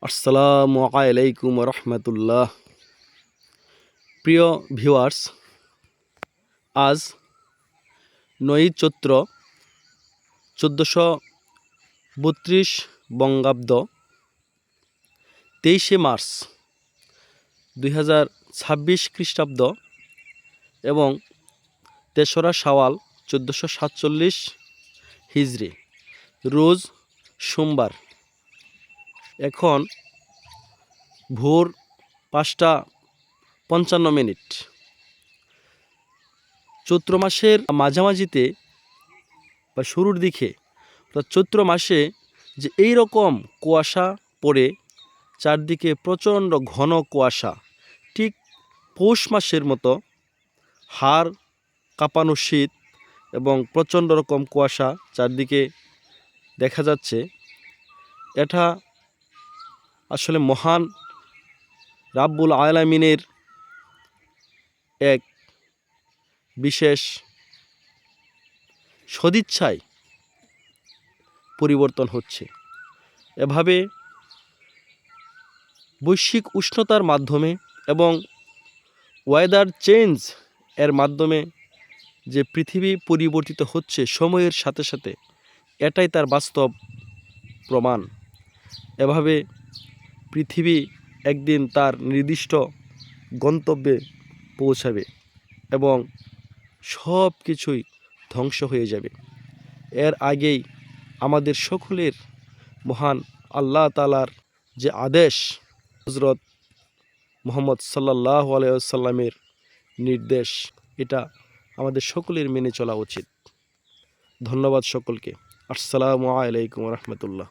আসসালামু আলাইকুম রহমতুল্লাহ। প্রিয় ভিউয়ার্স, আজ 9 চৈত্র 1432 বঙ্গাব্দ, 23 মার্চ 2026 খ্রিস্টাব্দ এবং 3রা শাওয়াল 1447 হিজরি, রোজ সোমবার। এখন ভোর 5:55। চৈত্র মাসের মাঝামাঝিতে বা শুরুর দিকে চৈত্র মাসে যে এই রকম কুয়াশা পড়ে, চারদিকে প্রচণ্ড ঘন কুয়াশা, ঠিক পৌষ মাসের মতো হাড় কাঁপানো শীত এবং প্রচণ্ড রকম কুয়াশা চারদিকে দেখা যাচ্ছে। এটা আসলে মহান রাব্বুল আলামিনের এক বিশেষ সদিচ্ছায় পরিবর্তন হচ্ছে। এভাবে বৈশ্বিক উষ্ণতার মাধ্যমে এবং ওয়েদার চেঞ্জ এর মাধ্যমে যে পৃথিবী পরিবর্তিত হচ্ছে সময়ের সাথে সাথে, এটাই তার বাস্তব প্রমাণ। এভাবে পৃথিবী একদিন তার নির্দিষ্ট গন্তব্যে পৌঁছাবে এবং সব কিছুই ধ্বংস হয়ে যাবে। এর আগেই আমাদের সকলের মহান আল্লাহ তাআলার যে আদেশ, হযরত মুহাম্মদ সাল্লাল্লাহু আলাইহি ওয়াসাল্লামের নির্দেশ, এটা আমাদের সকলের মেনে চলা উচিত। ধন্যবাদ সকলকে। আসসালামু আলাইকুম রহমতুল্লাহ।